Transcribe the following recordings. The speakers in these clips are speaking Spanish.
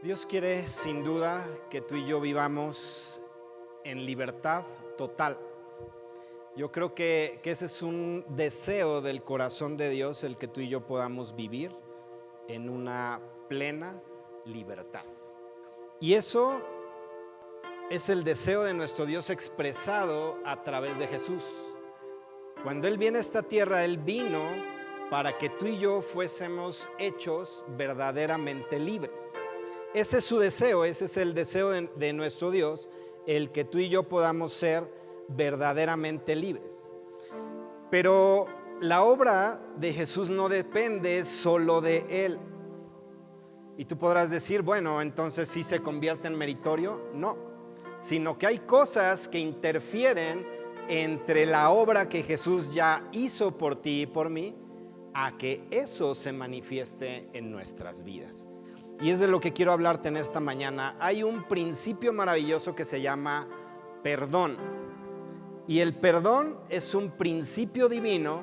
Dios quiere sin duda que tú y yo vivamos en libertad total. Yo creo que ese es un deseo del corazón de Dios, el que tú y yo podamos vivir en una plena libertad. Y eso es el deseo de nuestro Dios expresado a través de Jesús. Cuando Él viene a esta tierra, Él vino para que tú y yo fuésemos hechos verdaderamente libres. Ese es su deseo, ese es el deseo de nuestro Dios, el que tú y yo podamos ser verdaderamente libres. Pero la obra de Jesús no depende solo de Él. Y tú podrás decir, bueno, entonces ¿sí se convierte en meritorio? No, sino que hay cosas que interfieren entre la obra que Jesús ya hizo por ti y por mí, a que eso se manifieste en nuestras vidas. Y es de lo que quiero hablarte en esta mañana. Hay un principio maravilloso que se llama perdón. Y el perdón es un principio divino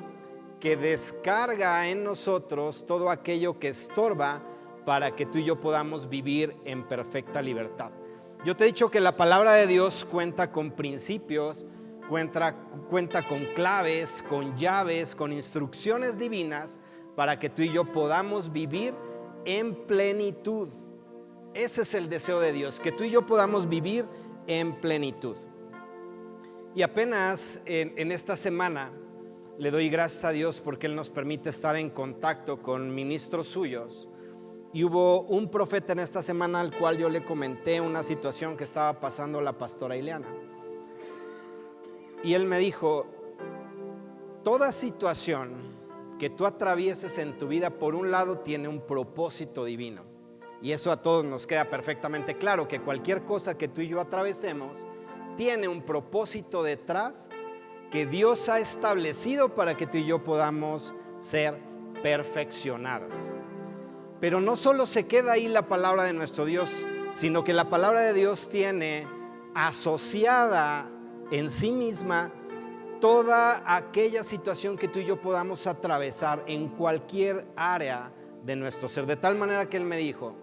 que descarga en nosotros todo aquello que estorba para que tú y yo podamos vivir en perfecta libertad. Yo te he dicho que la palabra de Dios cuenta con principios, cuenta con claves, con llaves, con instrucciones divinas para que tú y yo podamos vivir en plenitud. Ese es el deseo de Dios, que tú y yo podamos vivir en plenitud. Y apenas en esta semana le doy gracias a Dios porque Él nos permite estar en contacto con ministros suyos. Y hubo un profeta en esta semana al cual yo le comenté una situación que estaba pasando la pastora Ileana. Y él me dijo, toda situación que tú atravieses en tu vida, por un lado, tiene un propósito divino. Y eso a todos nos queda perfectamente claro, que cualquier cosa que tú y yo atravesemos tiene un propósito detrás que Dios ha establecido para que tú y yo podamos ser perfeccionados. Pero no solo se queda ahí la palabra de nuestro Dios, sino que la palabra de Dios tiene asociada en sí misma toda aquella situación que tú y yo podamos atravesar en cualquier área de nuestro ser. De tal manera que él me dijo,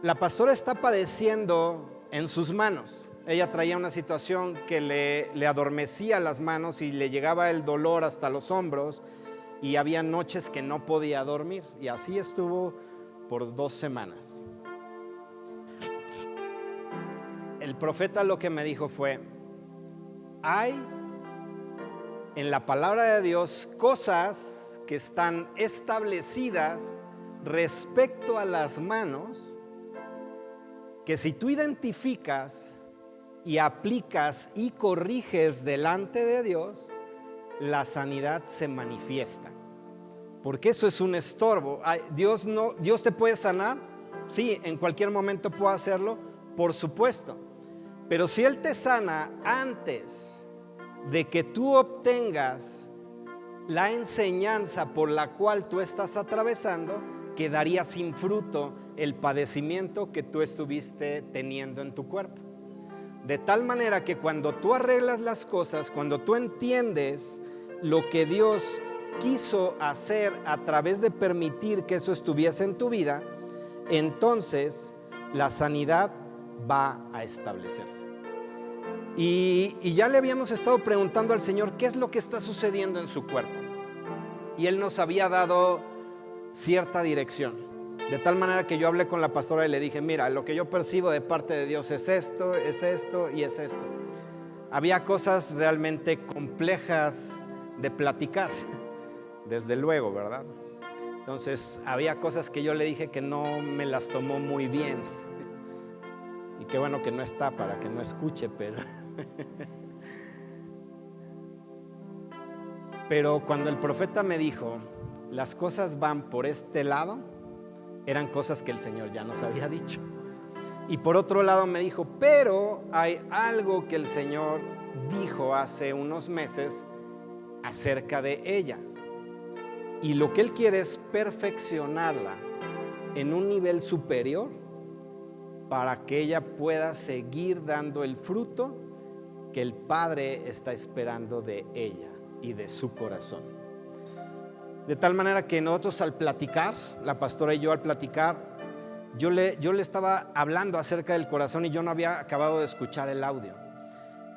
la pastora está padeciendo en sus manos. Ella traía una situación que le adormecía las manos y le llegaba el dolor hasta los hombros, y había noches que no podía dormir, y así estuvo por 2 semanas. El profeta lo que me dijo fue, hay en la palabra de Dios cosas que están establecidas respecto a las manos, que si tú identificas y aplicas y corriges delante de Dios, la sanidad se manifiesta. Porque eso es un estorbo. Dios te puede sanar, sí, en cualquier momento puede hacerlo, por supuesto. Pero si Él te sana antes de que tú obtengas la enseñanza por la cual tú estás atravesando, quedaría sin fruto el padecimiento que tú estuviste teniendo en tu cuerpo. De tal manera que cuando tú arreglas las cosas, cuando tú entiendes lo que Dios quiso hacer a través de permitir que eso estuviese en tu vida, entonces la sanidad va a establecerse. Y ya le habíamos estado preguntando al Señor qué es lo que está sucediendo en su cuerpo, y Él nos había dado cierta dirección. De tal manera que yo hablé con la pastora y le dije, mira, lo que yo percibo de parte de Dios es esto y es esto. Había cosas realmente complejas de platicar, desde luego, ¿verdad? Entonces había cosas que yo le dije que no me las tomó muy bien. Y qué bueno que no está para que no escuche, pero cuando el profeta me dijo, las cosas van por este lado, eran cosas que el Señor ya nos había dicho. Y por otro lado me dijo, pero hay algo que el Señor dijo hace unos meses acerca de ella. Y lo que Él quiere es perfeccionarla en un nivel superior para que ella pueda seguir dando el fruto que el Padre está esperando de ella y de su corazón. De tal manera que nosotros al platicar, la pastora y yo al platicar, yo le estaba hablando acerca del corazón y yo no había acabado de escuchar el audio.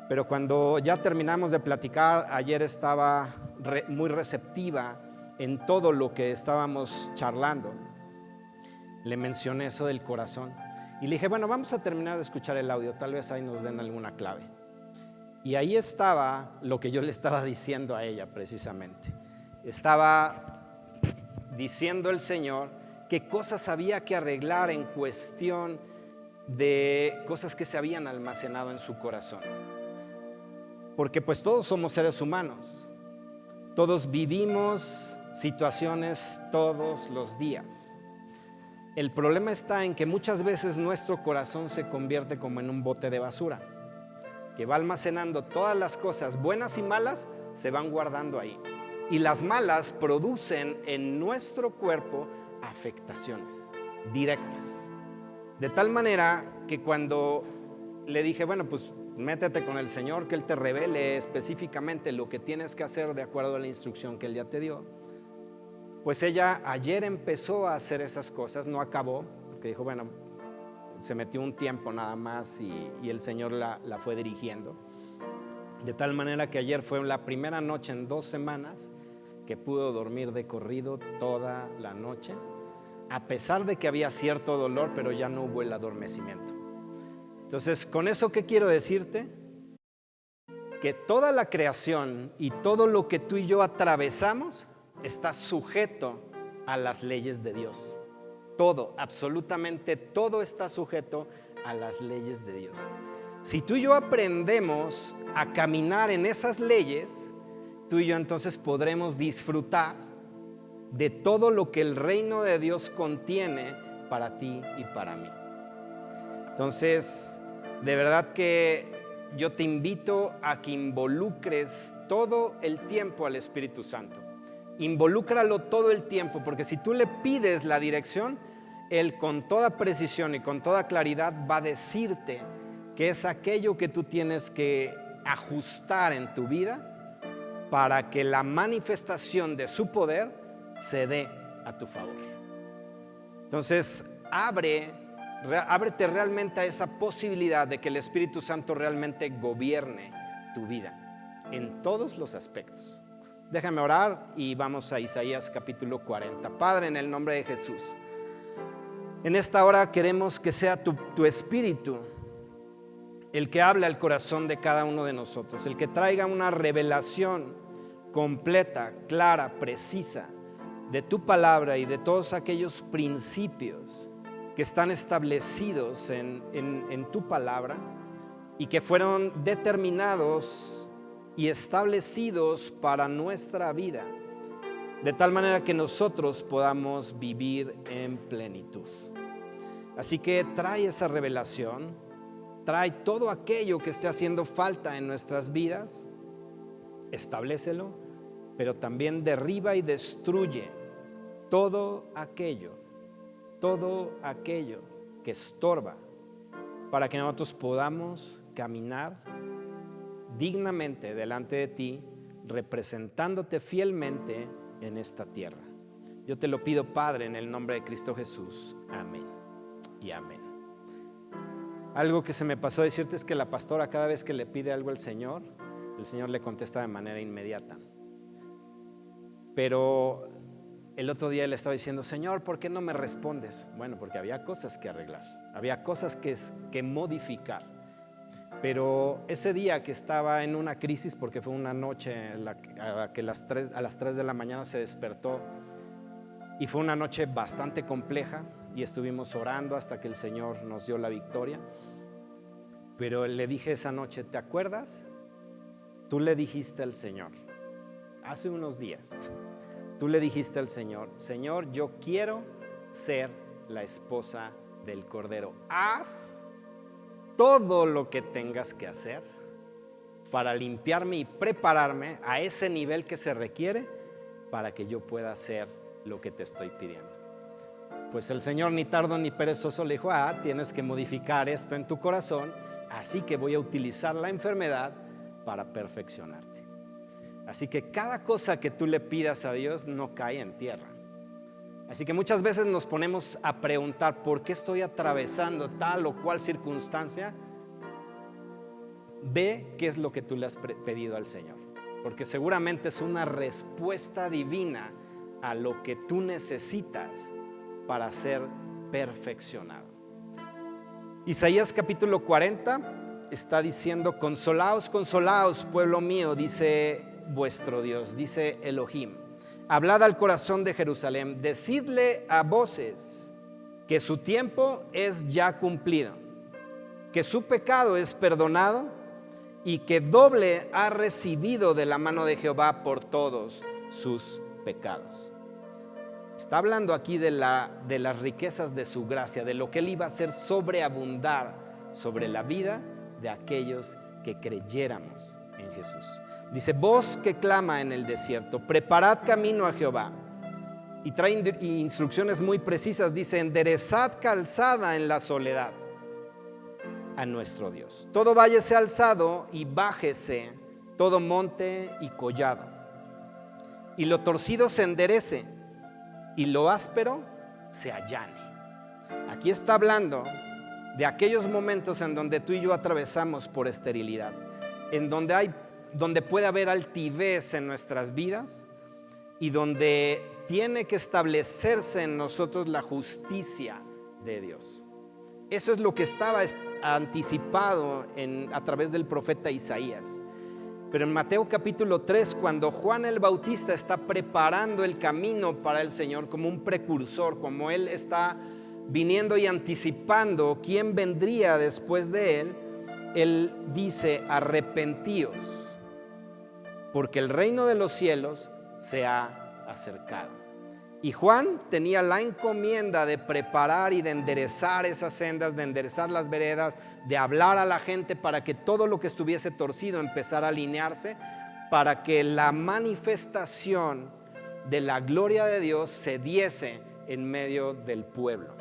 Pero cuando ya terminamos de platicar, ayer estaba muy receptiva en todo lo que estábamos charlando. Le mencioné eso del corazón y le dije, bueno, vamos a terminar de escuchar el audio, tal vez ahí nos den alguna clave. Y ahí estaba lo que yo le estaba diciendo a ella precisamente. Estaba diciendo el Señor qué cosas había que arreglar en cuestión de cosas que se habían almacenado en su corazón. Porque pues todos somos seres humanos, todos vivimos situaciones todos los días. El problema está en que muchas veces nuestro corazón se convierte como en un bote de basura, que va almacenando todas las cosas buenas y malas, se van guardando ahí. Y las malas producen en nuestro cuerpo afectaciones directas. De tal manera que cuando le dije, bueno, pues métete con el Señor, que Él te revele específicamente lo que tienes que hacer de acuerdo a la instrucción que Él ya te dio, pues ella ayer empezó a hacer esas cosas, no acabó, porque dijo, bueno, se metió un tiempo nada más y el Señor la fue dirigiendo. De tal manera que ayer fue la primera noche en 2 semanas que pudo dormir de corrido toda la noche, a pesar de que había cierto dolor, pero ya no hubo el adormecimiento. Entonces, ¿con eso qué quiero decirte? Que toda la creación y todo lo que tú y yo atravesamos está sujeto a las leyes de Dios. Todo, absolutamente todo está sujeto a las leyes de Dios. Si tú y yo aprendemos a caminar en esas leyes, tú y yo entonces podremos disfrutar de todo lo que el reino de Dios contiene para ti y para mí. Entonces, de verdad que yo te invito a que involucres todo el tiempo al Espíritu Santo. Involúcralo todo el tiempo, porque si tú le pides la dirección, Él con toda precisión y con toda claridad va a decirte que es aquello que tú tienes que ajustar en tu vida para que la manifestación de su poder se dé a tu favor. Entonces, ábrete realmente a esa posibilidad de que el Espíritu Santo realmente gobierne tu vida en todos los aspectos. Déjame orar y vamos a Isaías capítulo 40. Padre, en el nombre de Jesús, en esta hora queremos que sea tu Espíritu el que hable al corazón de cada uno de nosotros, el que traiga una revelación completa, clara, precisa de tu palabra y de todos aquellos principios que están establecidos en tu palabra y que fueron determinados y establecidos para nuestra vida, de tal manera que nosotros podamos vivir en plenitud. Así que trae esa revelación, trae todo aquello que esté haciendo falta en nuestras vidas, establécelo, pero también derriba y destruye todo aquello que estorba para que nosotros podamos caminar dignamente delante de ti, representándote fielmente en esta tierra. Yo te lo pido, Padre, en el nombre de Cristo Jesús. Amén y amén. Algo que se me pasó decirte es que la pastora, cada vez que le pide algo al Señor, el Señor le contesta de manera inmediata. Pero el otro día le estaba diciendo, Señor, ¿por qué no me respondes? Bueno, porque había cosas que arreglar, había cosas que modificar. Pero ese día que estaba en una crisis, porque fue una noche a las 3 de la mañana se despertó, y fue una noche bastante compleja, y estuvimos orando hasta que el Señor nos dio la victoria. Pero le dije esa noche, ¿te acuerdas? Tú le dijiste al Señor, hace unos días, tú le dijiste al Señor, Señor, yo quiero ser la esposa del Cordero. Haz todo lo que tengas que hacer para limpiarme y prepararme a ese nivel que se requiere para que yo pueda hacer lo que te estoy pidiendo. Pues el Señor, ni tardo ni perezoso, le dijo, tienes que modificar esto en tu corazón, así que voy a utilizar la enfermedad para perfeccionarte. Así que cada cosa que tú le pidas a Dios no cae en tierra. Así que muchas veces nos ponemos a preguntar, ¿por qué estoy atravesando tal o cual circunstancia? Ve qué es lo que tú le has pedido al Señor, porque seguramente es una respuesta divina a lo que tú necesitas para ser perfeccionado. Isaías capítulo 40 está diciendo: consolaos, consolaos, pueblo mío, dice vuestro Dios, dice Elohim. Hablad al corazón de Jerusalén, decidle a voces que su tiempo es ya cumplido, que su pecado es perdonado y que doble ha recibido de la mano de Jehová por todos sus pecados. Está hablando aquí de las riquezas de su gracia, de lo que Él iba a hacer sobreabundar sobre la vida de aquellos que creyéramos en Jesús. Dice: voz que clama en el desierto, preparad camino a Jehová. Y trae instrucciones muy precisas. Dice: enderezad calzada en la soledad a nuestro Dios. Todo valle sea alzado y bájese, todo monte y collado. Y lo torcido se enderece y lo áspero se allane. Aquí está hablando de aquellos momentos en donde tú y yo atravesamos por esterilidad, en donde puede haber altivez en nuestras vidas y donde tiene que establecerse en nosotros la justicia de Dios. Eso es lo que estaba anticipado a través del profeta Isaías. Pero en Mateo capítulo 3, cuando Juan el Bautista está preparando el camino para el Señor como un precursor, como Él está viniendo y anticipando quién vendría después de Él, Él dice: arrepentíos, porque el reino de los cielos se ha acercado. Y Juan tenía la encomienda de preparar y de enderezar esas sendas, de enderezar las veredas, de hablar a la gente para que todo lo que estuviese torcido empezara a alinearse, para que la manifestación de la gloria de Dios se diese en medio del pueblo.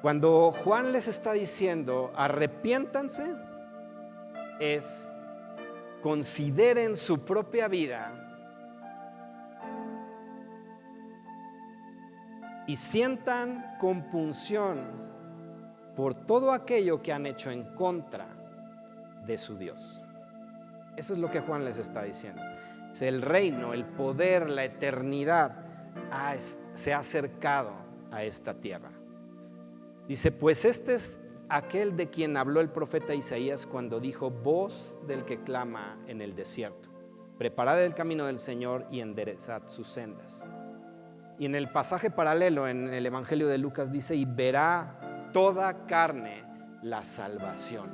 Cuando Juan les está diciendo arrepiéntanse, es consideren su propia vida y sientan compunción por todo aquello que han hecho en contra de su Dios. Eso es lo que Juan les está diciendo. El reino, el poder, la eternidad se ha acercado a esta tierra. Dice: pues este es aquel de quien habló el profeta Isaías cuando dijo: voz del que clama en el desierto, preparad el camino del Señor y enderezad sus sendas. Y en el pasaje paralelo, en el Evangelio de Lucas, dice: y verá toda carne la salvación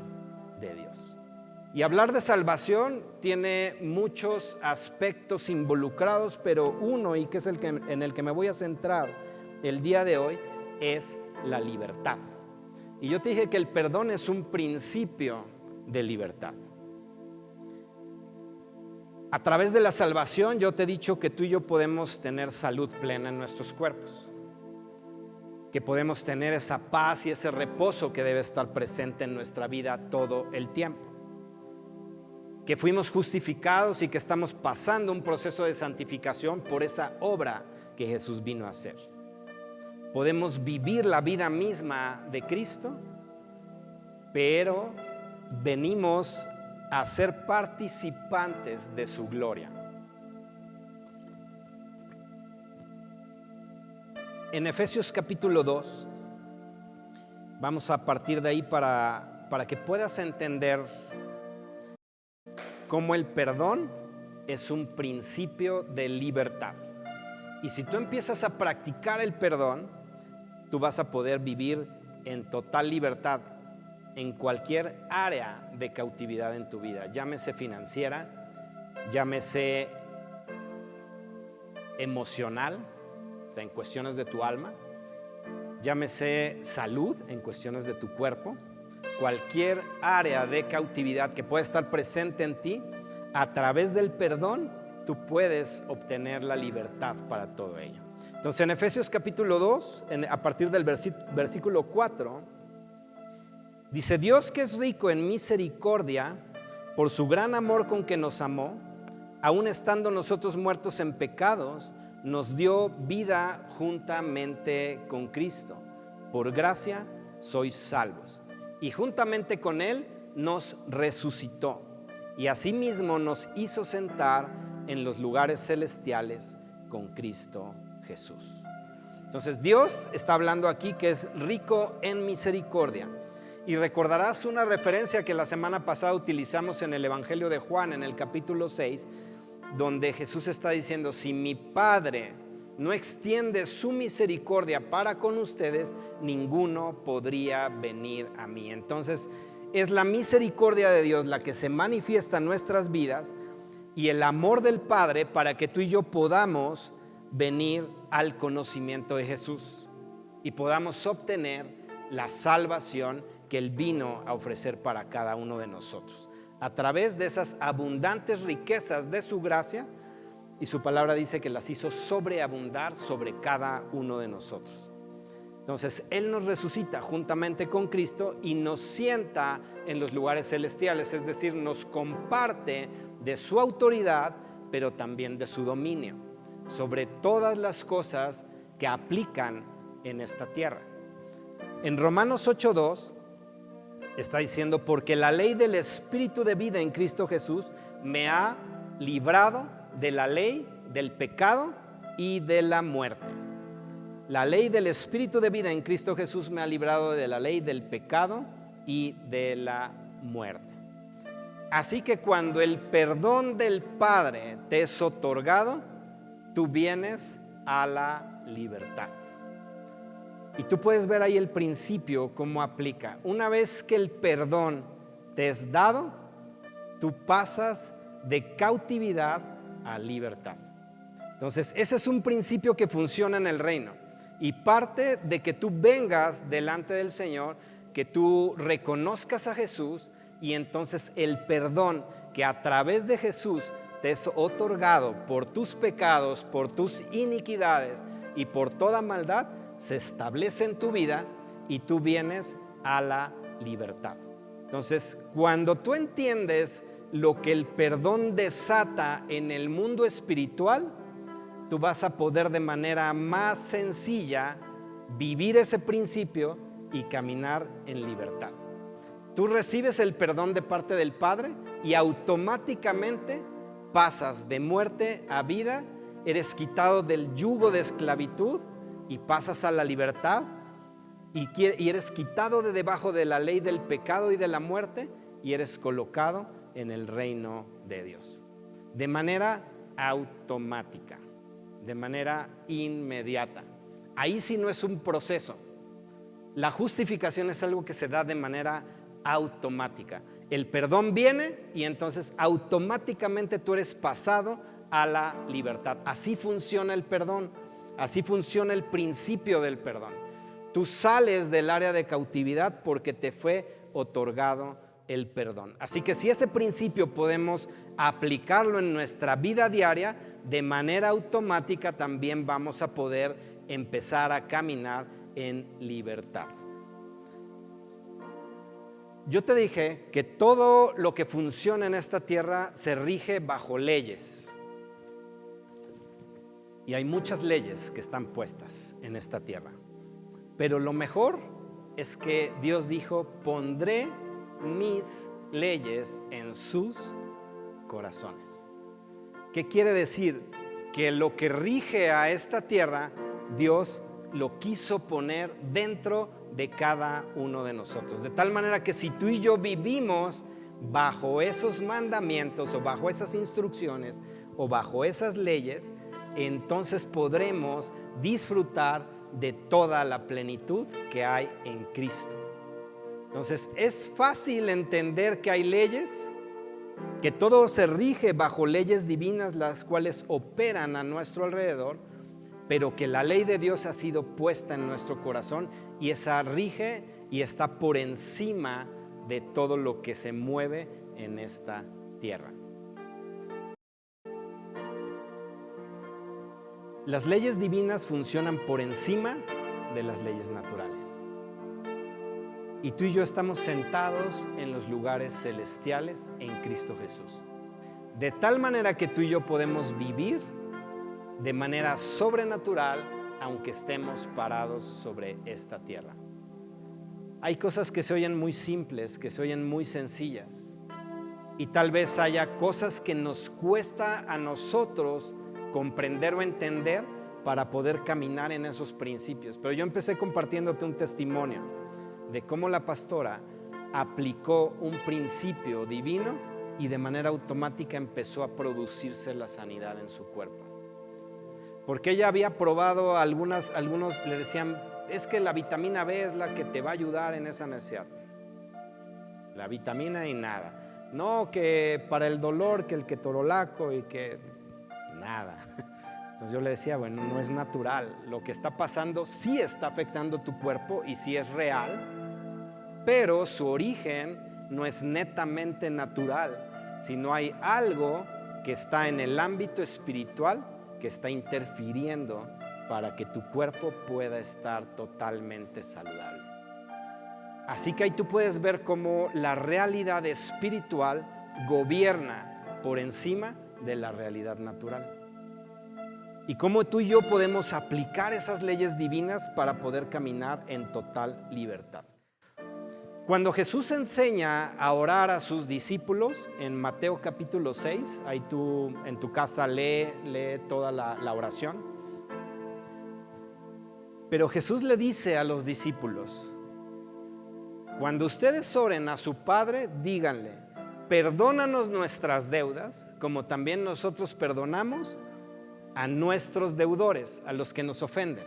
de Dios. Y hablar de salvación tiene muchos aspectos involucrados, pero uno, y que es en el que me voy a centrar el día de hoy, es la libertad. Y yo te dije que el perdón es un principio de libertad. A través de la salvación, yo te he dicho que tú y yo podemos tener salud plena en nuestros cuerpos, que podemos tener esa paz y ese reposo que debe estar presente en nuestra vida todo el tiempo, que fuimos justificados y que estamos pasando un proceso de santificación por esa obra que Jesús vino a hacer. Podemos vivir la vida misma de Cristo, pero venimos a ser participantes de su gloria. En Efesios capítulo 2, vamos a partir de ahí para que puedas entender cómo el perdón es un principio de libertad. Y si tú empiezas a practicar el perdón, tú vas a poder vivir en total libertad en cualquier área de cautividad en tu vida, llámese financiera, llámese emocional, o sea, en cuestiones de tu alma, llámese salud, en cuestiones de tu cuerpo. Cualquier área de cautividad que pueda estar presente en ti, a través del perdón tú puedes obtener la libertad para todo ello. Entonces, en Efesios capítulo 2, a partir del versículo 4, dice: Dios, que es rico en misericordia, por su gran amor con que nos amó, aun estando nosotros muertos en pecados, nos dio vida juntamente con Cristo. Por gracia sois salvos. Y juntamente con Él nos resucitó. Y asimismo nos hizo sentar en los lugares celestiales con Cristo Jesús. Entonces Dios está hablando aquí que es rico en misericordia. Y recordarás una referencia que la semana pasada utilizamos en el Evangelio de Juan, en el capítulo 6, donde Jesús está diciendo: si mi Padre no extiende su misericordia para con ustedes, ninguno podría venir a mí. Entonces es la misericordia de Dios la que se manifiesta en nuestras vidas y el amor del Padre para que tú y yo podamos venir al conocimiento de Jesús y podamos obtener la salvación que Él vino a ofrecer para cada uno de nosotros a través de esas abundantes riquezas de su gracia. Y su palabra dice que las hizo sobreabundar sobre cada uno de nosotros. Entonces Él nos resucita juntamente con Cristo y nos sienta en los lugares celestiales, es decir, nos comparte de su autoridad, pero también de su dominio sobre todas las cosas que aplican en esta tierra. En Romanos 8:2 está diciendo: porque la ley del Espíritu de vida en Cristo Jesús me ha librado de la ley del pecado y de la muerte. La ley del Espíritu de vida en Cristo Jesús me ha librado de la ley del pecado y de la muerte. Así que cuando el perdón del Padre te es otorgado, tú vienes a la libertad. Y tú puedes ver ahí el principio, cómo aplica. Una vez que el perdón te es dado, tú pasas de cautividad a libertad. Entonces ese es un principio que funciona en el reino y parte de que tú vengas delante del Señor, que tú reconozcas a Jesús y entonces el perdón que a través de Jesús te es otorgado por tus pecados, por tus iniquidades y por toda maldad, se establece en tu vida y tú vienes a la libertad. Entonces cuando tú entiendes lo que el perdón desata en el mundo espiritual, tú vas a poder de manera más sencilla vivir ese principio y caminar en libertad. Tú recibes el perdón de parte del Padre y automáticamente pasas de muerte a vida, eres quitado del yugo de esclavitud y pasas a la libertad y eres quitado de debajo de la ley del pecado y de la muerte y eres colocado en el reino de Dios, de manera automática, de manera inmediata. Ahí sí no es un proceso. La justificación es algo que se da de manera automática. El perdón viene y entonces automáticamente tú eres pasado a la libertad. Así funciona el perdón, así funciona el principio del perdón. Tú sales del área de cautividad porque te fue otorgado el perdón. Así que si ese principio podemos aplicarlo en nuestra vida diaria, de manera automática también vamos a poder empezar a caminar en libertad. Yo te dije que todo lo que funciona en esta tierra se rige bajo leyes. Y hay muchas leyes que están puestas en esta tierra. Pero lo mejor es que Dios dijo: pondré mis leyes en sus corazones. ¿Qué quiere decir? Que lo que rige a esta tierra, Dios lo quiso poner dentro de cada uno de nosotros. De tal manera que si tú y yo vivimos bajo esos mandamientos o bajo esas instrucciones o bajo esas leyes, entonces podremos disfrutar de toda la plenitud que hay en Cristo. Entonces es fácil entender que hay leyes, que todo se rige bajo leyes divinas, las cuales operan a nuestro alrededor, pero que la ley de Dios ha sido puesta en nuestro corazón y esa rige y está por encima de todo lo que se mueve en esta tierra. Las leyes divinas funcionan por encima de las leyes naturales. Y tú y yo estamos sentados en los lugares celestiales en Cristo Jesús. De tal manera que tú y yo podemos vivir de manera sobrenatural, aunque estemos parados sobre esta tierra. Hay cosas que se oyen muy simples, que se oyen muy sencillas, y tal vez haya cosas que nos cuesta a nosotros comprender o entender para poder caminar en esos principios. Pero yo empecé compartiéndote un testimonio de cómo la pastora aplicó un principio divino y de manera automática empezó a producirse la sanidad en su cuerpo. Porque ella había probado, algunos le decían, es que la vitamina B es la que te va a ayudar en esa necesidad. La vitamina y nada. No, que para el dolor, que el ketorolaco y que nada. Entonces yo le decía, bueno, no es natural. Lo que está pasando sí está afectando tu cuerpo y sí es real, pero su origen no es netamente natural, sino hay algo que está en el ámbito espiritual que está interfiriendo para que tu cuerpo pueda estar totalmente saludable. Así que ahí tú puedes ver cómo la realidad espiritual gobierna por encima de la realidad natural. Y cómo tú y yo podemos aplicar esas leyes divinas para poder caminar en total libertad. Cuando Jesús enseña a orar a sus discípulos en Mateo capítulo 6, ahí tú en tu casa lee toda la oración. Pero Jesús le dice a los discípulos, cuando ustedes oren a su Padre, díganle, perdónanos nuestras deudas, como también nosotros perdonamos a nuestros deudores, a los que nos ofenden.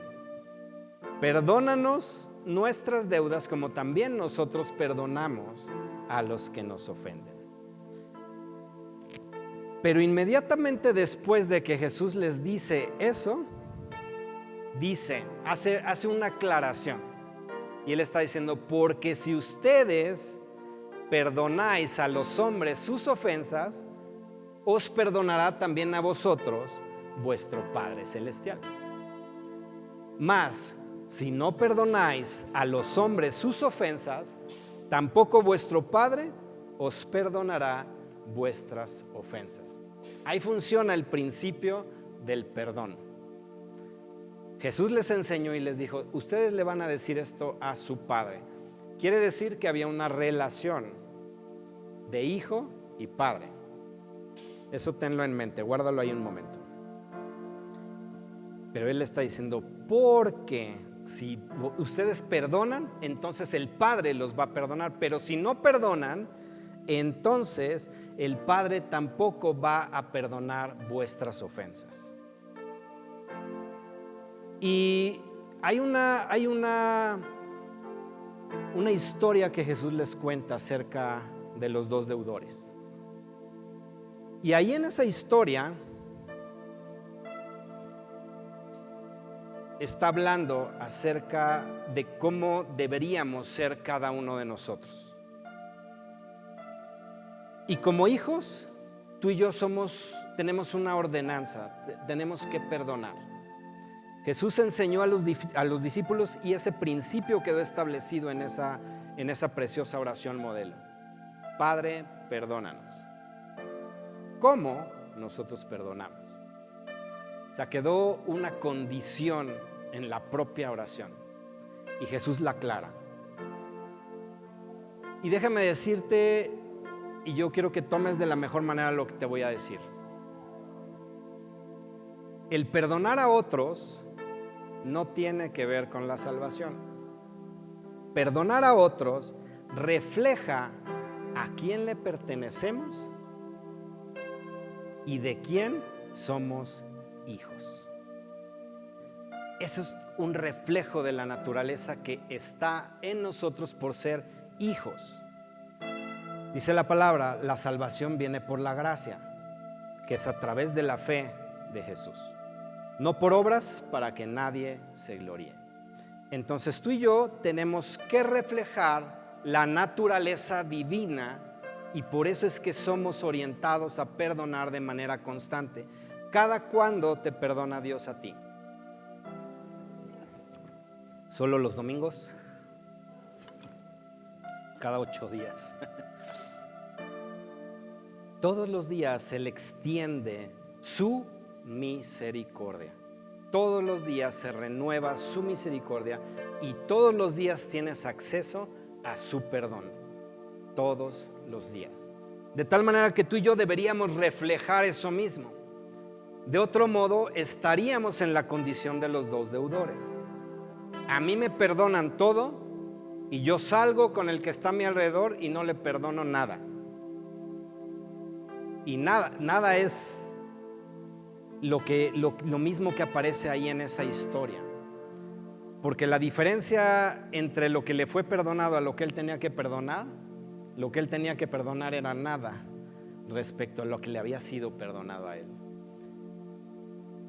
Perdónanos nuestras deudas como también nosotros perdonamos a los que nos ofenden. Pero inmediatamente después de que Jesús les dice eso, hace una aclaración. Y Él está diciendo, porque si ustedes perdonáis a los hombres sus ofensas, os perdonará también a vosotros vuestro Padre Celestial. Mas, si no perdonáis a los hombres sus ofensas, tampoco vuestro Padre os perdonará vuestras ofensas. Ahí funciona el principio del perdón. Jesús les enseñó y les dijo, ustedes le van a decir esto a su Padre. Quiere decir que había una relación de hijo y padre. Eso tenlo en mente, guárdalo ahí un momento. Pero Él está diciendo, porque si ustedes perdonan, entonces el Padre los va a perdonar. Pero si no perdonan, entonces el Padre tampoco va a perdonar vuestras ofensas. Y hay una historia que Jesús les cuenta acerca de los dos deudores. Y ahí en esa historia está hablando acerca de cómo deberíamos ser cada uno de nosotros. Y como hijos, tú y yo tenemos una ordenanza, tenemos que perdonar. Jesús enseñó a los discípulos y ese principio quedó establecido en esa preciosa oración modelo. Padre, perdónanos. ¿Cómo nosotros perdonamos? O sea, quedó una condición en la propia oración y Jesús la aclara. Y déjame decirte, y yo quiero que tomes de la mejor manera lo que te voy a decir. El perdonar a otros no tiene que ver con la salvación. Perdonar a otros refleja a quién le pertenecemos y de quién somos hijos. Ese es un reflejo de la naturaleza que está en nosotros por ser hijos. Dice la palabra, la salvación viene por la gracia, que es a través de la fe de Jesús. No por obras para que nadie se gloríe. Entonces tú y yo tenemos que reflejar la naturaleza divina y por eso es que somos orientados a perdonar de manera constante. ¿Cada cuándo te perdona Dios a ti? ¿Solo los domingos? Cada 8 días. Todos los días Él extiende su misericordia. Todos los días se renueva su misericordia y todos los días tienes acceso a su perdón. Todos los días. De tal manera que tú y yo deberíamos reflejar eso mismo. De otro modo, estaríamos en la condición de los dos deudores. A mí me perdonan todo y yo salgo con el que está a mi alrededor y no le perdono nada. Y nada es lo mismo que aparece ahí en esa historia. Porque la diferencia entre lo que le fue perdonado a lo que él tenía que perdonar, lo que él tenía que perdonar era nada respecto a lo que le había sido perdonado a él.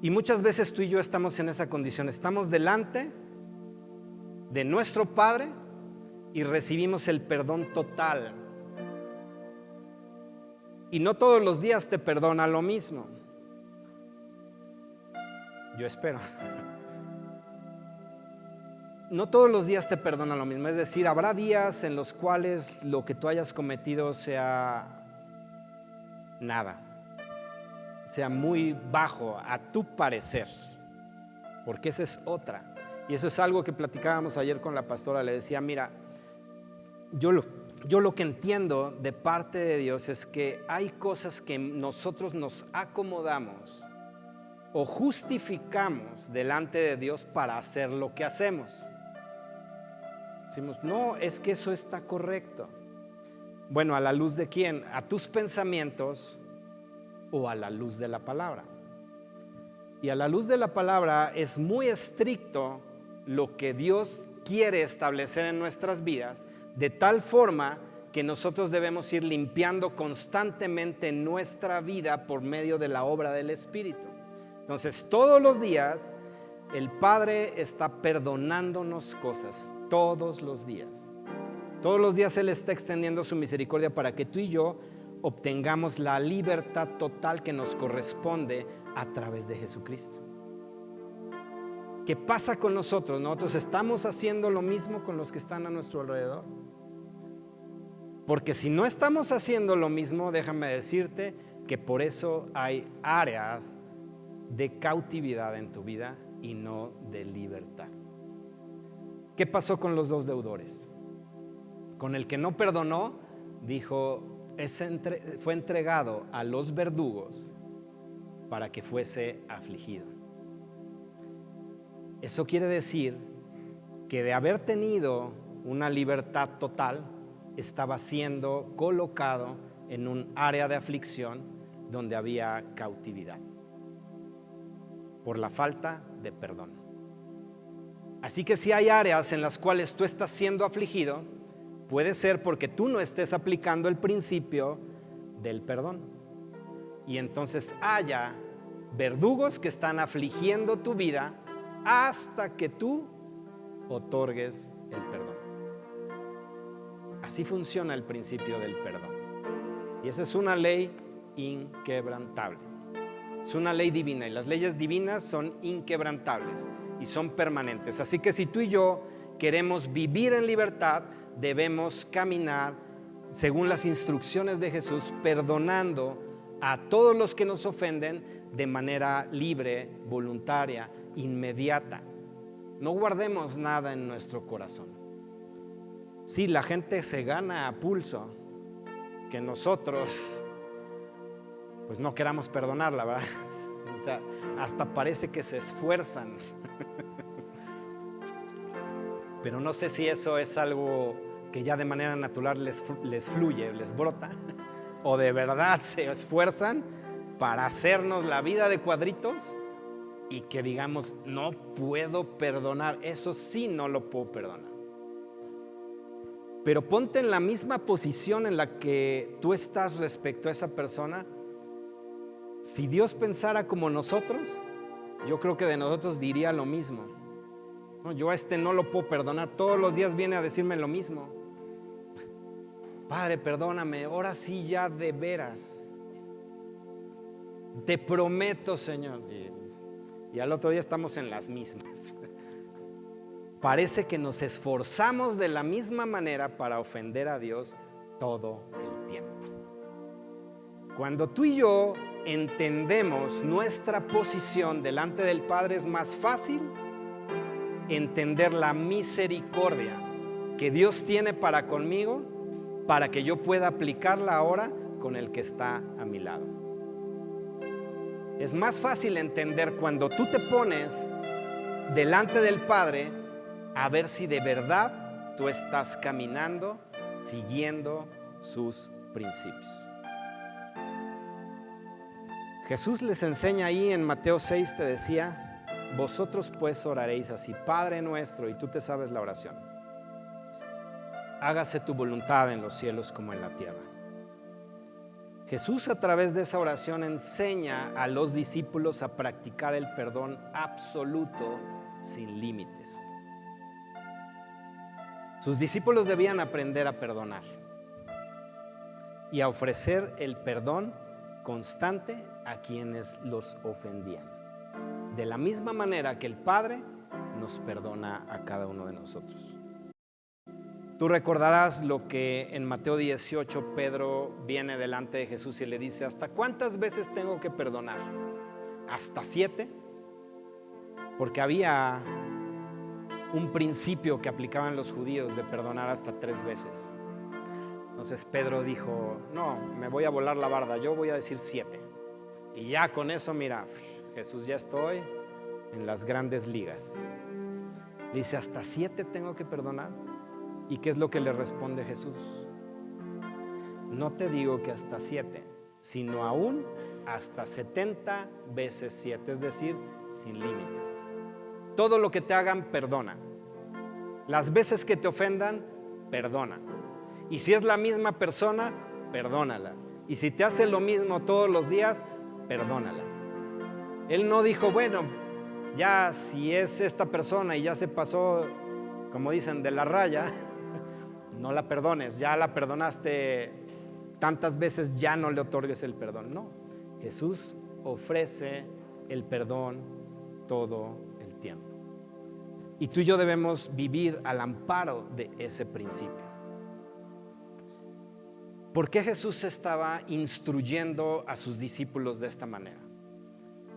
Y muchas veces tú y yo estamos en esa condición. Estamos delante de nuestro Padre y recibimos el perdón total. Y no todos los días te perdona lo mismo. Yo espero. No todos los días te perdona lo mismo. Es decir, habrá días en los cuales lo que tú hayas cometido sea nada, sea muy bajo a tu parecer, porque esa es otra. Y eso es algo que platicábamos ayer con la pastora. Le decía, mira, yo lo que entiendo de parte de Dios es que hay cosas que nosotros nos acomodamos o justificamos delante de Dios para hacer lo que hacemos. Decimos, no, es que eso está correcto. Bueno, ¿a la luz de quién? ¿A tus pensamientos o a la luz de la palabra? Y a la luz de la palabra es muy estricto lo que Dios quiere establecer en nuestras vidas, de tal forma que nosotros debemos ir limpiando constantemente nuestra vida por medio de la obra del Espíritu. Entonces, todos los días el Padre está perdonándonos cosas, todos los días. Todos los días Él está extendiendo su misericordia para que tú y yo obtengamos la libertad total que nos corresponde a través de Jesucristo. ¿Qué pasa con nosotros? Nosotros estamos haciendo lo mismo con los que están a nuestro alrededor. Porque si no estamos haciendo lo mismo, déjame decirte que por eso hay áreas de cautividad en tu vida y no de libertad. ¿Qué pasó con los dos deudores? Con el que no perdonó, dijo, fue entregado a los verdugos para que fuese afligido. Eso quiere decir que de haber tenido una libertad total, estaba siendo colocado en un área de aflicción donde había cautividad por la falta de perdón. Así que si hay áreas en las cuales tú estás siendo afligido, puede ser porque tú no estés aplicando el principio del perdón. Y entonces haya verdugos que están afligiendo tu vida hasta que tú otorgues el perdón. Así funciona el principio del perdón. Y esa es una ley inquebrantable. Es una ley divina y las leyes divinas son inquebrantables y son permanentes. Así que si tú y yo queremos vivir en libertad, debemos caminar según las instrucciones de Jesús, perdonando a todos los que nos ofenden de manera libre, voluntaria, inmediata. No guardemos nada en nuestro corazón. Sí, la gente se gana a pulso que nosotros pues no queramos perdonarla, ¿verdad? O sea, hasta parece que se esfuerzan. Pero no sé si eso es algo que ya de manera natural les fluye, les brota, o de verdad se esfuerzan para hacernos la vida de cuadritos y que digamos, no puedo perdonar, eso sí no lo puedo perdonar. Pero ponte en la misma posición en la que tú estás respecto a esa persona. Si Dios pensara como nosotros, yo creo que de nosotros diría lo mismo. No, yo a este no lo puedo perdonar, todos los días viene a decirme lo mismo. Padre, perdóname, ahora sí ya de veras. Te prometo, Señor. Y al otro día estamos en las mismas. Parece que nos esforzamos de la misma manera para ofender a Dios todo el tiempo. Cuando tú y yo entendemos nuestra posición delante del Padre, es más fácil entender la misericordia que Dios tiene para conmigo, para que yo pueda aplicarla ahora con el que está a mi lado. Es más fácil entender cuando tú te pones delante del Padre a ver si de verdad tú estás caminando, siguiendo sus principios. Jesús les enseña ahí en Mateo 6, te decía: vosotros pues oraréis así: Padre nuestro, y tú te sabes la oración, hágase tu voluntad en los cielos como en la tierra. Jesús, a través de esa oración, enseña a los discípulos a practicar el perdón absoluto, sin límites. Sus discípulos debían aprender a perdonar y a ofrecer el perdón constante a quienes los ofendían, de la misma manera que el Padre nos perdona a cada uno de nosotros. Tú recordarás lo que en Mateo 18 Pedro viene delante de Jesús y le dice: ¿hasta cuántas veces tengo que perdonar? ¿Hasta 7? Porque había un principio que aplicaban los judíos de perdonar hasta 3 veces. Entonces Pedro dijo: no, me voy a volar la barda, yo voy a decir 7. Y ya con eso, mira, Jesús, ya estoy en las grandes ligas. Dice: ¿hasta 7 tengo que perdonar? ¿Y qué es lo que le responde Jesús? No te digo que hasta 7, sino aún hasta 70 veces 7, es decir, sin límites. Todo lo que te hagan, perdona. Las veces que te ofendan, perdona. Y si es la misma persona, perdónala. Y si te hace lo mismo todos los días, perdónala. Él no dijo: bueno, ya si es esta persona y ya se pasó, como dicen, de la raya, no la perdones, ya la perdonaste tantas veces, ya no le otorgues el perdón. No, Jesús ofrece el perdón todo el tiempo. Y tú y yo debemos vivir al amparo de ese principio. ¿Por qué Jesús estaba instruyendo a sus discípulos de esta manera?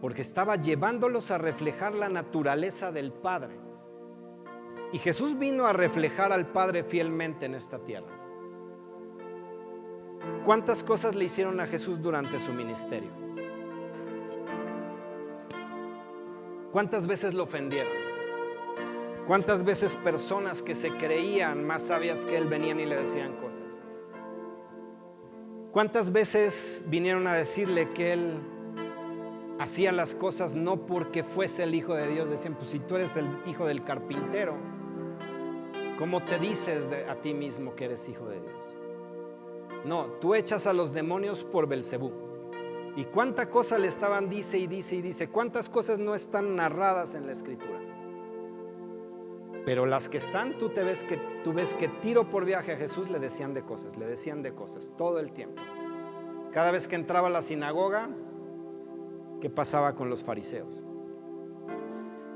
Porque estaba llevándolos a reflejar la naturaleza del Padre. Y Jesús vino a reflejar al Padre fielmente en esta tierra. ¿Cuántas cosas le hicieron a Jesús durante su ministerio? ¿Cuántas veces lo ofendieron? ¿Cuántas veces personas que se creían más sabias que él venían y le decían cosas? ¿Cuántas veces vinieron a decirle que él hacía las cosas no porque fuese el Hijo de Dios? Decían: pues si tú eres el hijo del carpintero, ¿cómo te dices a ti mismo que eres hijo de Dios? No, tú echas a los demonios por Belcebú. ¿Y cuánta cosa le estaban dice y dice y dice? ¿Cuántas cosas no están narradas en la Escritura? Pero las que están, tú ves que tiro por viaje a Jesús le decían de cosas todo el tiempo. Cada vez que entraba a la sinagoga, ¿qué pasaba con los fariseos?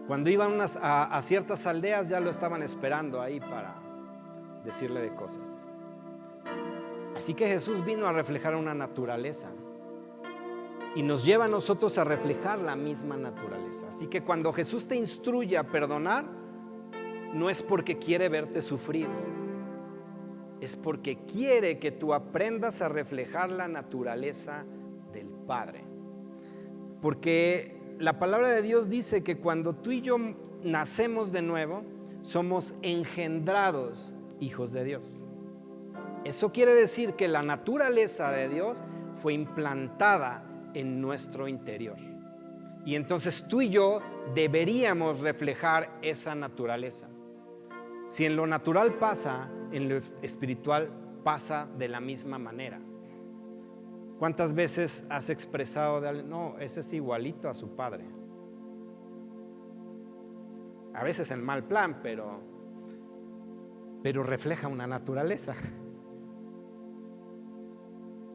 Cuando iban a ciertas aldeas, ya lo estaban esperando ahí para decirle de cosas. Así que Jesús vino a reflejar una naturaleza y nos lleva a nosotros a reflejar la misma naturaleza. Así que cuando Jesús te instruye a perdonar, no es porque quiere verte sufrir, es porque quiere que tú aprendas a reflejar la naturaleza del Padre. Porque la palabra de Dios dice que cuando tú y yo nacemos de nuevo, somos engendrados hijos de Dios. Eso quiere decir que la naturaleza de Dios fue implantada en nuestro interior. Y entonces tú y yo deberíamos reflejar esa naturaleza. Si en lo natural pasa, en lo espiritual pasa de la misma manera. ¿Cuántas veces has expresado de alguien: no, ese es igualito a su padre? A veces en mal plan, pero refleja una naturaleza.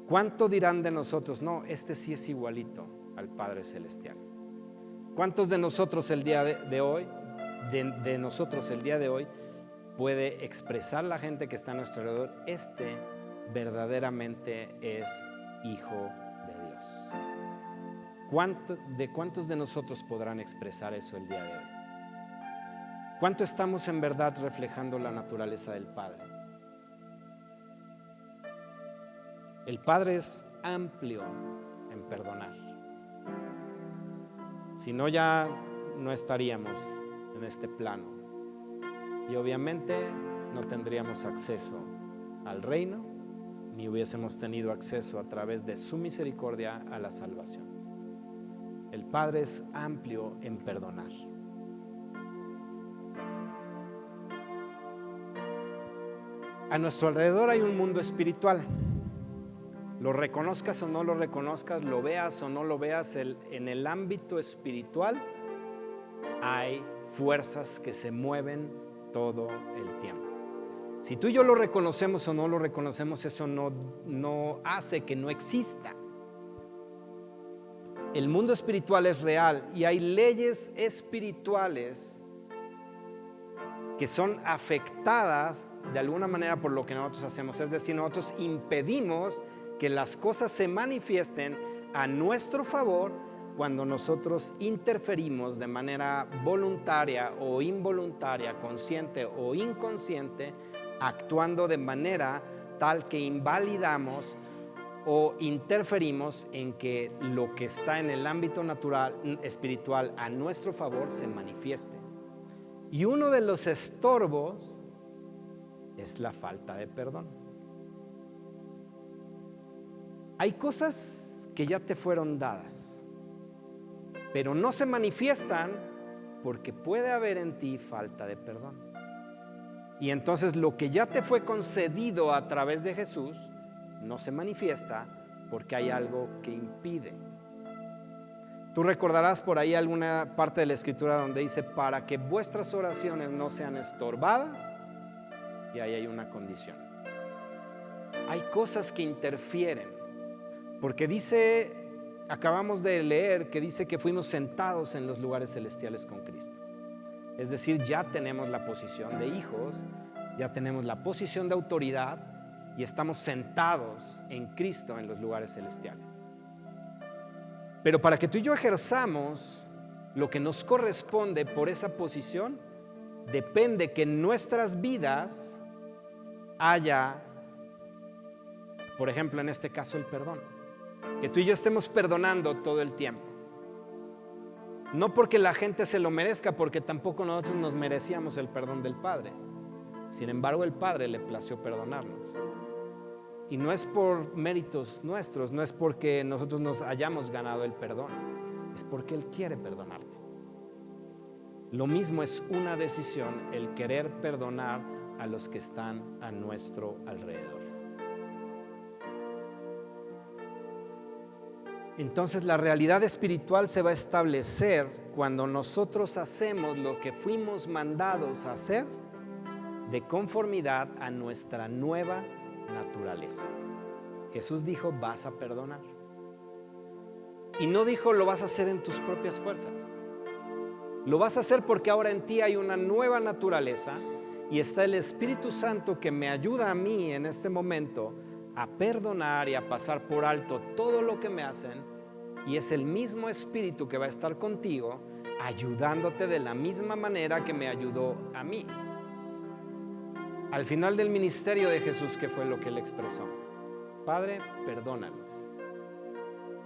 ¿Cuánto dirán de nosotros? No, este sí es igualito al Padre Celestial. ¿Cuántos de nosotros el día de hoy, de nosotros el día de hoy, puede expresar la gente que está a nuestro alrededor: este verdaderamente es hijo de Dios? ¿cuántos de nosotros podrán expresar eso el día de hoy? ¿Cuánto estamos en verdad reflejando la naturaleza del Padre? El Padre es amplio en perdonar. Si no, ya no estaríamos en este plano. Y obviamente no tendríamos acceso al reino, ni hubiésemos tenido acceso a través de su misericordia a la salvación. El Padre es amplio en perdonar. A nuestro alrededor hay un mundo espiritual. Lo reconozcas o no lo reconozcas, lo veas o no lo veas, en el ámbito espiritual hay fuerzas que se mueven todo el tiempo. Si tú y yo lo reconocemos o no lo reconocemos, eso no hace que no exista. El mundo espiritual es real y hay leyes espirituales que son afectadas de alguna manera por lo que nosotros hacemos. Es decir, nosotros impedimos que las cosas se manifiesten a nuestro favor cuando nosotros interferimos de manera voluntaria o involuntaria, consciente o inconsciente, actuando de manera tal que invalidamos o interferimos en que lo que está en el ámbito natural, espiritual, a nuestro favor se manifieste. Y uno de los estorbos es la falta de perdón. Hay cosas que ya te fueron dadas, pero no se manifiestan porque puede haber en ti falta de perdón. Y entonces lo que ya te fue concedido a través de Jesús no se manifiesta porque hay algo que impide. Tú recordarás por ahí alguna parte de la Escritura donde dice: para que vuestras oraciones no sean estorbadas, y ahí hay una condición. Hay cosas que interfieren, porque dice, acabamos de leer que dice que fuimos sentados en los lugares celestiales con Cristo. Es decir, ya tenemos la posición de hijos, ya tenemos la posición de autoridad y estamos sentados en Cristo en los lugares celestiales. Pero para que tú y yo ejerzamos lo que nos corresponde por esa posición, depende que en nuestras vidas haya, por ejemplo, en este caso, el perdón. Que tú y yo estemos perdonando todo el tiempo. No porque la gente se lo merezca, porque tampoco nosotros nos merecíamos el perdón del Padre. Sin embargo, el Padre le plació perdonarnos. Y no es por méritos nuestros, no es porque nosotros nos hayamos ganado el perdón, es porque Él quiere perdonarte. Lo mismo es una decisión el querer perdonar a los que están a nuestro alrededor. Entonces la realidad espiritual se va a establecer cuando nosotros hacemos lo que fuimos mandados a hacer de conformidad a nuestra nueva naturaleza. Jesús dijo: vas a perdonar. Y no dijo: lo vas a hacer en tus propias fuerzas. Lo vas a hacer porque ahora en ti hay una nueva naturaleza y está el Espíritu Santo que me ayuda a mí en este momento a perdonar y a pasar por alto todo lo que me hacen, y es el mismo Espíritu que va a estar contigo ayudándote de la misma manera que me ayudó a mí. Al final del ministerio de Jesús, ¿qué fue lo que Él expresó? Padre, perdónalos.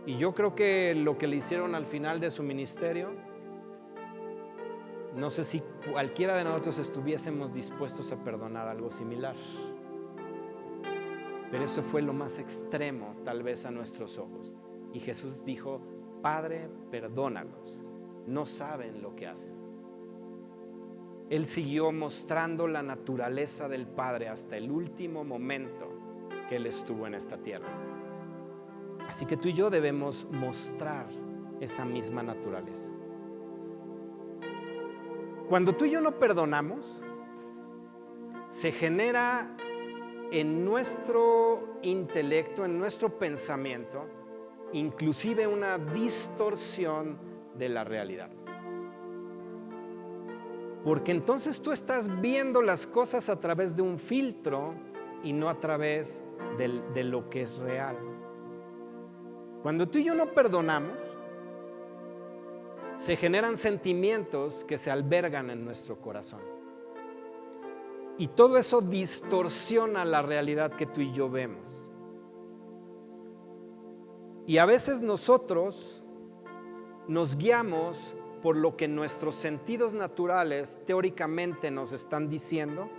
Y yo creo que lo que le hicieron al final de su ministerio, no sé si cualquiera de nosotros estuviésemos dispuestos a perdonar algo similar. Pero eso fue lo más extremo, tal vez a nuestros ojos. Y Jesús dijo: Padre, perdónalos, no saben lo que hacen. Él siguió mostrando la naturaleza del Padre hasta el último momento que Él estuvo en esta tierra. Así que tú y yo debemos mostrar esa misma naturaleza. Cuando tú y yo no perdonamos, se genera en nuestro intelecto, en nuestro pensamiento, inclusive una distorsión de la realidad. Porque entonces tú estás viendo las cosas a través de un filtro y no a través de lo que es real. Cuando tú y yo no perdonamos, se generan sentimientos que se albergan en nuestro corazón. Y todo eso distorsiona la realidad que tú y yo vemos. Y a veces nosotros nos guiamos por lo que nuestros sentidos naturales teóricamente nos están diciendo,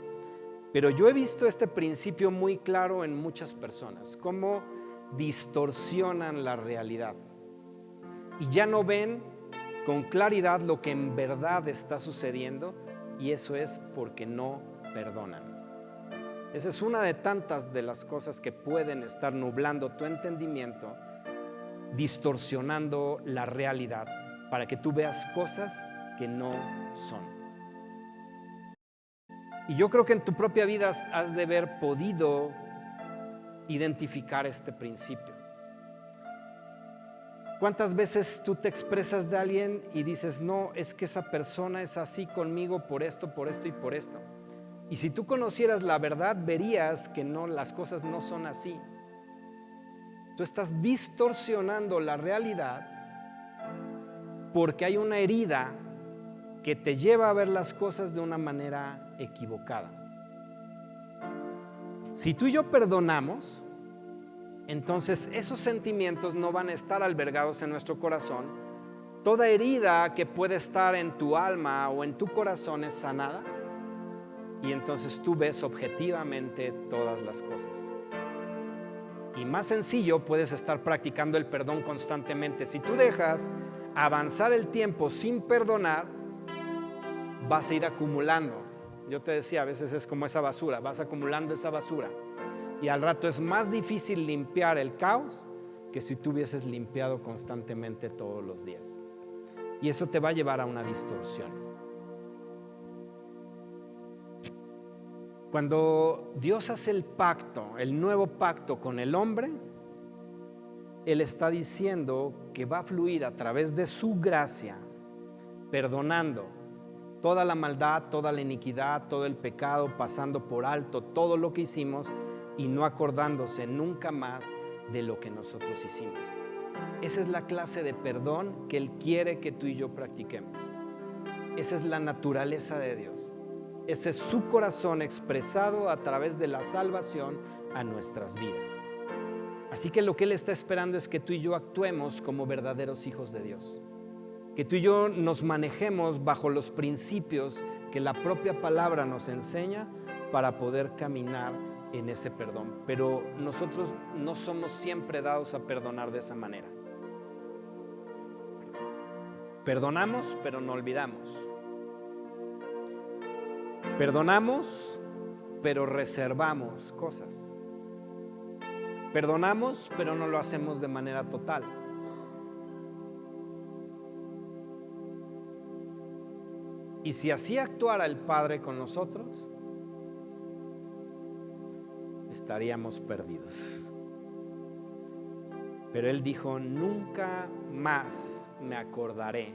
pero yo he visto este principio muy claro en muchas personas, cómo distorsionan la realidad y ya no ven con claridad lo que en verdad está sucediendo, y eso es porque no perdonan. Esa es una de tantas de las cosas que pueden estar nublando tu entendimiento, distorsionando la realidad para que tú veas cosas que no son. Y yo creo que en tu propia vida has de haber podido identificar este principio. ¿Cuántas veces tú te expresas de alguien y dices, no, es que esa persona es así conmigo por esto y por esto? Y si tú conocieras la verdad, verías que no, las cosas no son así. Tú estás distorsionando la realidad porque hay una herida que te lleva a ver las cosas de una manera equivocada. Si tú y yo perdonamos, entonces esos sentimientos no van a estar albergados en nuestro corazón. Toda herida que puede estar en tu alma o en tu corazón es sanada, y entonces tú ves objetivamente todas las cosas. Y más sencillo, puedes estar practicando el perdón constantemente. Si tú dejas avanzar el tiempo sin perdonar, vas a ir acumulando. Yo te decía, a veces es como esa basura, vas acumulando esa basura. Y al rato es más difícil limpiar el caos que si tú hubieses limpiado constantemente todos los días. Y eso te va a llevar a una distorsión. Cuando Dios hace el pacto, el nuevo pacto con el hombre, Él está diciendo que va a fluir a través de su gracia, perdonando toda la maldad, toda la iniquidad, todo el pecado, pasando por alto todo lo que hicimos y no acordándose nunca más de lo que nosotros hicimos. Esa es la clase de perdón que Él quiere que tú y yo practiquemos. Esa es la naturaleza de Dios. Ese es su corazón expresado a través de la salvación a nuestras vidas. Así que lo que Él está esperando es que tú y yo actuemos como verdaderos hijos de Dios. Que tú y yo nos manejemos bajo los principios que la propia palabra nos enseña para poder caminar en ese perdón. Pero nosotros no somos siempre dados a perdonar de esa manera. Perdonamos, pero no olvidamos. Perdonamos, pero reservamos cosas. Perdonamos, pero no lo hacemos de manera total. Y si así actuara el Padre con nosotros, estaríamos perdidos. Pero Él dijo, nunca más me acordaré.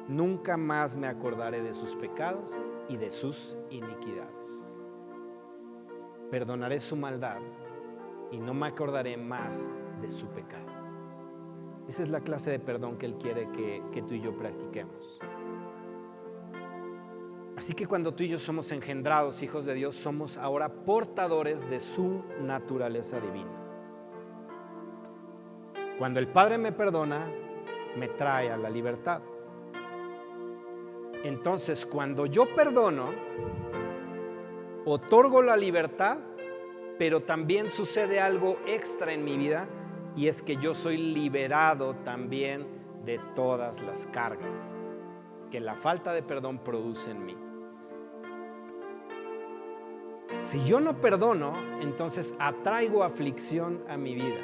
Nunca más me acordaré de sus pecados y de sus iniquidades. Perdonaré su maldad y no me acordaré más de su pecado. Esa es la clase de perdón que Él quiere que tú y yo practiquemos. Así que cuando tú y yo somos engendrados, hijos de Dios, somos ahora portadores de su naturaleza divina. Cuando el Padre me perdona, me trae a la libertad. Entonces, cuando yo perdono, otorgo la libertad, pero también sucede algo extra en mi vida, y es que yo soy liberado también de todas las cargas que la falta de perdón produce en mí. Si yo no perdono, entonces atraigo aflicción a mi vida.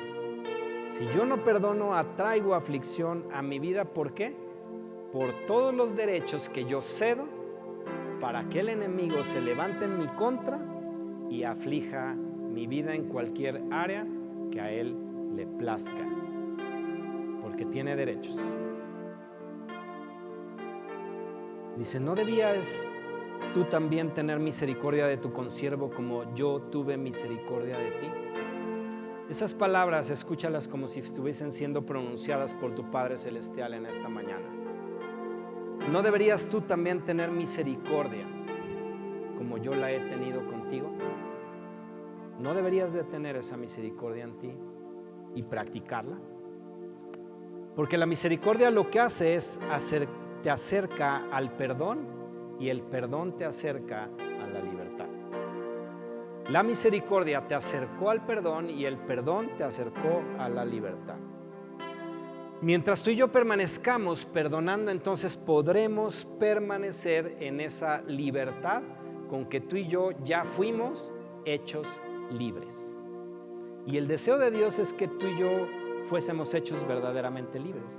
Si yo no perdono, atraigo aflicción a mi vida. ¿Por qué? Por todos los derechos que yo cedo para que el enemigo se levante en mi contra y aflija mi vida en cualquier área que a él le plazca, porque tiene derechos. Dice, ¿no debías tú también tener misericordia de tu consiervo como yo tuve misericordia de ti? Esas palabras, escúchalas como si estuviesen siendo pronunciadas por tu Padre Celestial en esta mañana. ¿No deberías tú también tener misericordia como yo la he tenido contigo? ¿No deberías de tener esa misericordia en ti y practicarla? Porque la misericordia lo que hace es te acerca al perdón, y el perdón te acerca a la libertad. La misericordia te acercó al perdón y el perdón te acercó a la libertad. Mientras tú y yo permanezcamos perdonando, entonces podremos permanecer en esa libertad con que tú y yo ya fuimos hechos libres. Y el deseo de Dios es que tú y yo fuésemos hechos verdaderamente libres.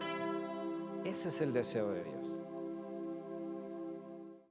Ese es el deseo de Dios.